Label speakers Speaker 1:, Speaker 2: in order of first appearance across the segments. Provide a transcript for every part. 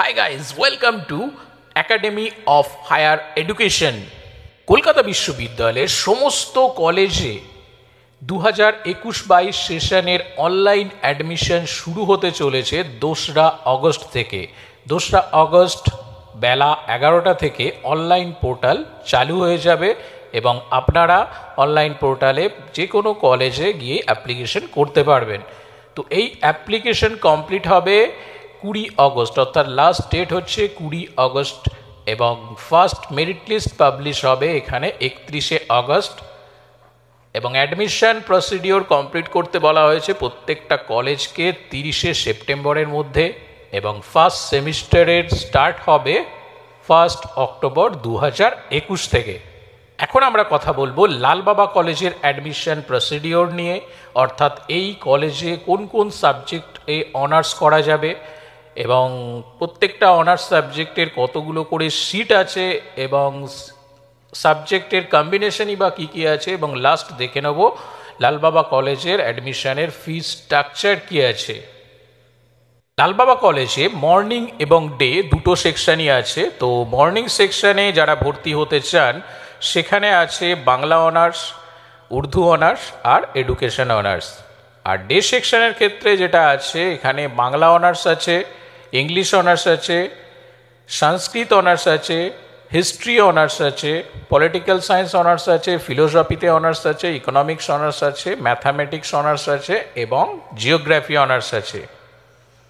Speaker 1: Hi guys, welcome to Academy of Higher Education. Kolkata বিশ্ববিদ্যালয়ের সমস্ত কলেজে 2021-22 সেশনের অনলাইন অ্যাডমিশন শুরু হতে চলেছে 2রা আগস্ট থেকে। 2রা আগস্ট বেলা 11টা থেকে অনলাইন পোর্টাল চালু হয়ে যাবে এবং আপনারা অনলাইন পোর্টালে যে কোনো কলেজে গিয়ে অ্যাপ্লিকেশন করতে পারবেন। তো এই অ্যাপ্লিকেশন কমপ্লিট হবে 20 আগস্ট, অর্থাৎ লাস্ট ডেট হচ্ছে 20 আগস্ট এবং ফার্স্ট মেরিট লিস্ট পাবলিশ হবে এখানে 31শে আগস্ট এবং অ্যাডমিশন প্রসিডিওর কমপ্লিট করতে বলা হয়েছে প্রত্যেকটা কলেজকে 30শে সেপ্টেম্বরের মধ্যে এবং ফার্স্ট সেমিস্টারের স্টার্ট হবে 1 অক্টোবর 2021 থেকে। এখন আমরা কথা বলবো লালবাবা কলেজের অ্যাডমিশন প্রসিডিওর নিয়ে, অর্থাৎ এই কলেজে কোন কোন সাবজেক্টে অনার্স করা যাবে এবং প্রত্যেকটা অনার্স সাবজেক্টের কতগুলো করে সিট আছে এবং সাবজেক্টের কম্বিনেশনই বা কী কী আছে, এবং লাস্ট দেখে নেব লালবাবা কলেজের অ্যাডমিশনের ফি স্ট্রাকচার কী আছে। লালবাবা কলেজে মর্নিং এবং ডে দুটো সেকশানই আছে। তো মর্নিং সেকশানে যারা ভর্তি হতে চান সেখানে আছে বাংলা অনার্স, উর্দু অনার্স আর এডুকেশন অনার্স। আর ডে সেকশনের ক্ষেত্রে যেটা আছে এখানে বাংলা অনার্স আছে, ইংলিশ অনার্স আছে, সংস্কৃত অনার্স আছে, হিস্ট্রি অনার্স আছে, পলিটিক্যাল সায়েন্স অনার্স আছে, ফিলোসফিতে অনার্স আছে, ইকোনমিক্স অনার্স আছে, ম্যাথামেটিক্স অনার্স আছে এবং জিওগ্রাফি অনার্স আছে।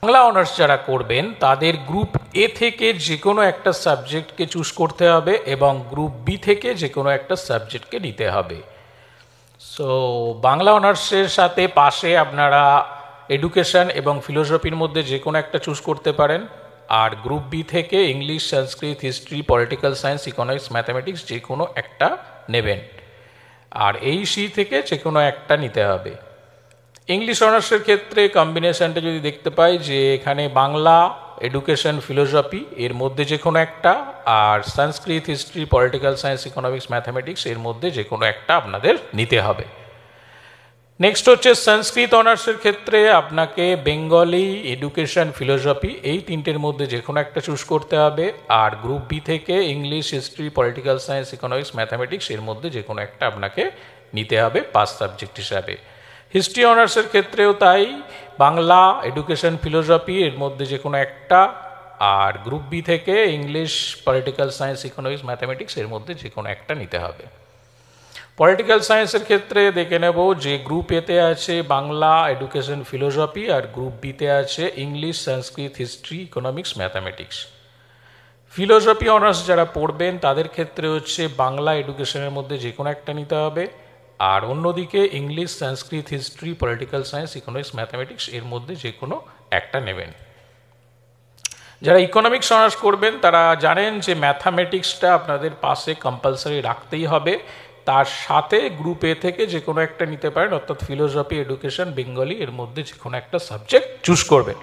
Speaker 1: বাংলা অনার্স যারা করবেন তাদের গ্রুপ এ থেকে যে কোনো একটা সাবজেক্টকে চুজ করতে হবে এবং গ্রুপ বি থেকে যে কোনো একটা সাবজেক্টকে নিতে হবে। সো বাংলা অনার্সের সাথে পাশে আপনারা এডুকেশন এবং ফিলোসফির মধ্যে যে কোনো একটা চুজ করতে পারেন, আর গ্রুপ বি থেকে English, Sanskrit, history, political science, economics, mathematics যে কোনো একটা নেবেন, আর এই সি থেকে যে কোনো একটা নিতে হবে। ইংলিশ অনার্সের ক্ষেত্রে কম্বিনেশনটা যদি দেখতে পাই যে এখানে বাংলা, এডুকেশন, ফিলোসফি এর মধ্যে যে কোনো একটা, আর Sanskrit, history, political science, economics, mathematics এর মধ্যে যে কোনো একটা আপনাদের নিতে হবে। নেক্সট হচ্ছে সংস্কৃত অনার্সের ক্ষেত্রে আপনাকে বেঙ্গলি, এডুকেশন, ফিলোসফি এই তিনটের মধ্যে যে কোনো একটা চুজ করতে হবে, আর গ্রুপ বি থেকে English, history, political science, economics, mathematics এর মধ্যে যে কোনো একটা আপনাকে নিতে হবে পাস সাবজেক্ট হিসাবে। হিস্ট্রি অনার্সের ক্ষেত্রেও তাই, বাংলা, এডুকেশন, ফিলোসফি এর মধ্যে যে কোনো একটা, আর গ্রুপ বি থেকে English, political science, economics, mathematics এর মধ্যে যে কোনো একটা নিতে হবে। পলিটিক্যাল সায়েন্সের ক্ষেত্রে দেখে নেব যে গ্রুপ এতে আছে বাংলা, এডুকেশন, ফিলোসফি, আর গ্রুপ বিতে আছে English, Sanskrit, history, economics, mathematics. Philosophy honours যারা পড়বেন তাদের ক্ষেত্রে হচ্ছে বাংলা, এডুকেশনের মধ্যে যে কোনো একটা নিতে হবে, আর অন্যদিকে English, Sanskrit, history, political science, economics, mathematics এর মধ্যে যে কোনো একটা নেবেন। যারা ইকোনমিক্স অনার্স করবেন তারা জানেন যে ম্যাথামেটিক্সটা আপনাদের পাশে কম্পালসারি রাখতেই হবে, তার সাথে গ্রুপ এ থেকে যে কোনো একটা নিতে পারেন, অর্থাৎ ফিলোসফি, এডুকেশন, বেঙ্গলি এর মধ্যে যে কোনো একটা সাবজেক্ট চুজ করবেন।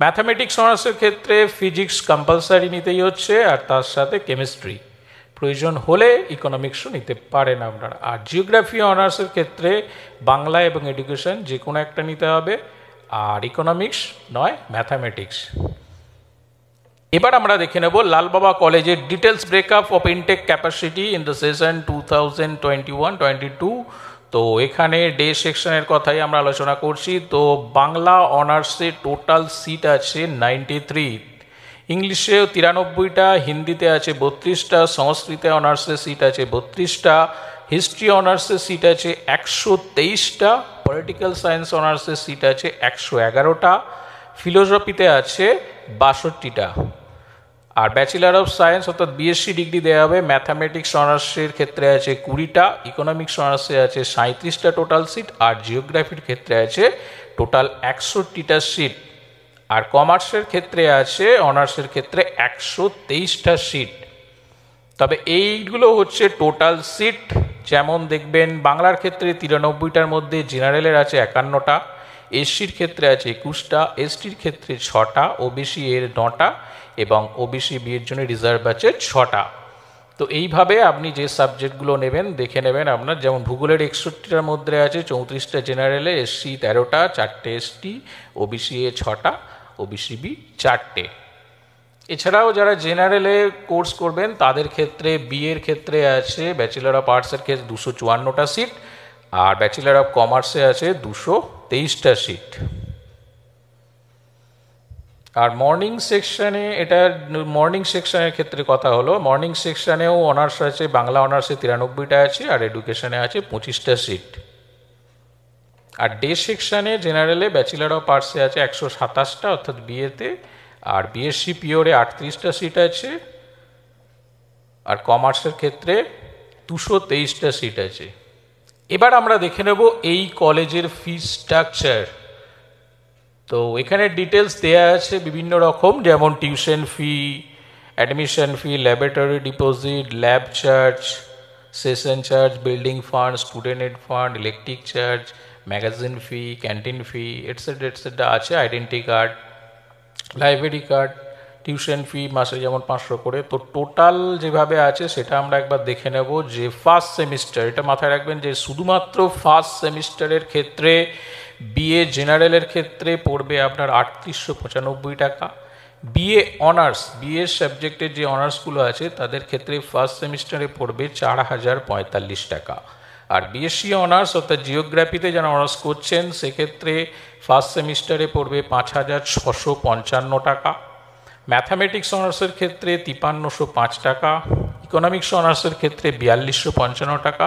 Speaker 1: ম্যাথামেটিক্স অনার্সের ক্ষেত্রে ফিজিক্স কম্পালসারি নিতেই হচ্ছে, আর তার সাথে কেমিস্ট্রি, প্রয়োজন হলে ইকোনমিক্সও নিতে পারেন আপনারা। আর জিওগ্রাফি অনার্সের ক্ষেত্রে বাংলা এবং এডুকেশন যে কোনো একটা নিতে হবে, আর ইকোনমিক্স নয় ম্যাথামেটিক্স। এবার আমরা দেখে নেব লালবাবা কলেজের details breakup of intake capacity in the session 2021-22। তো এখানে ডে সেকশনের কথাই আমরা আলোচনা করছি। তো বাংলা অনার্সে টোটাল সিট আছে 93, ইংলিশেও 93টা, হিন্দিতে আছে 32টা, সংস্কৃতে অনার্সের সিট আছে 32টা, হিস্ট্রি অনার্সের সিট আছে 123টা, পলিটিক্যাল সায়েন্স অনার্সের সিট আছে 111টা, ফিলোসফিতে আছে 62টা, আর ব্যাচেলার অফ সায়েন্স অর্থাৎ বিএসসি ডিগ্রি দেওয়া হবে ম্যাথামেটিক্স অনার্সের ক্ষেত্রে আছে 20টা, ইকোনমিক্স অনার্সে আছে 37টা টোটাল সিট, আর জিওগ্রাফির ক্ষেত্রে আছে টোটাল 61টা সিট, আর কমার্সের ক্ষেত্রে আছে অনার্সের ক্ষেত্রে 123টা সিট। তবে এইগুলো হচ্ছে টোটাল সিট। যেমন দেখবেন বাংলার ক্ষেত্রে 93টার মধ্যে জেনারেলের আছে 51টা, এসসির ক্ষেত্রে আছে 21টা, এসটির ক্ষেত্রে 6টা, ওবিসি এর 9টা এবং ওবিসি বি এর জন্য রিজার্ভ আছে 6টা। তো এইভাবে আপনি যে সাবজেক্টগুলো নেবেন দেখে নেবেন আপনার, যেমন ভূগোলের 61টার মধ্যে আছে 34টা জেনারেলে, এসসি 13টা, 4টে এসটি, ওবিসি এ 6টা, ওবিসি বি 4টে। এছাড়াও যারা জেনারেলে কোর্স করবেন তাদের ক্ষেত্রে বিএর ক্ষেত্রে আছে ব্যাচেলার অফ আর্টসের ক্ষেত্রে 254টা সিট, আর ব্যাচেলার অফ কমার্সে আছে 223টা সিট। আর মর্নিং সেকশানে, এটা মর্নিং সেকশানের ক্ষেত্রে কথা হলো, মর্নিং সেকশানেও অনার্স আছে, বাংলা অনার্সে 93টা আছে, আর এডুকেশনে আছে 25টা সিট। আর ডে সেকশানে জেনারেলে ব্যাচেলার অফ আর্টসে আছে 127টা অর্থাৎ বিএতে, আর বিএসসি পিওরে 38টা সিট আছে, আর কমার্সের ক্ষেত্রে 223টা সিট আছে। এবার আমরা দেখে নেব এই কলেজের ফি স্ট্রাকচার। তো এখানে ডিটেলস দেয়া আছে বিভিন্ন রকম, যেমন tuition fee, admission fee, laboratory deposit, lab charge, session charge, building fund, student aid fund, electric charge, magazine fee, canteen fee, etcetera আছে, identity card, library card, tuition fee মাসে যেমন 500 করে। তো টোটাল যেভাবে আছে সেটা আমরা একবার দেখে নেব। যে ফার্স্ট সেমিস্টার, এটা মাথায় রাখবেন যে শুধুমাত্র ফার্স্ট সেমিস্টারের ক্ষেত্রে বিএ জেনারেলের ক্ষেত্রে পড়বে আপনার 3895 টাকা। বিএ অনার্স, বিএ সাবজেক্টের যে অনার্সগুলো আছে তাদের ক্ষেত্রে ফার্স্ট সেমিস্টারে পড়বে 4045 টাকা। আর বিএসসি অনার্স অর্থাৎ জিওগ্রাফিতে যারা অনার্স করছেন সেক্ষেত্রে ফার্স্ট সেমিস্টারে পড়বে 5655 টাকা। ম্যাথামেটিক্স অনার্সের ক্ষেত্রে 5305 টাকা, ইকোনমিক্স অনার্সের ক্ষেত্রে 4255 টাকা।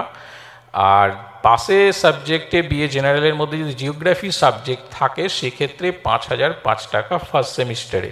Speaker 1: আর পাশে সাবজেক্টে বিএ জেনারেলের মধ্যে যদি জিওগ্রাফি সাবজেক্ট থাকে সেক্ষেত্রে 5005 টাকা ফার্স্ট সেমিস্টারে।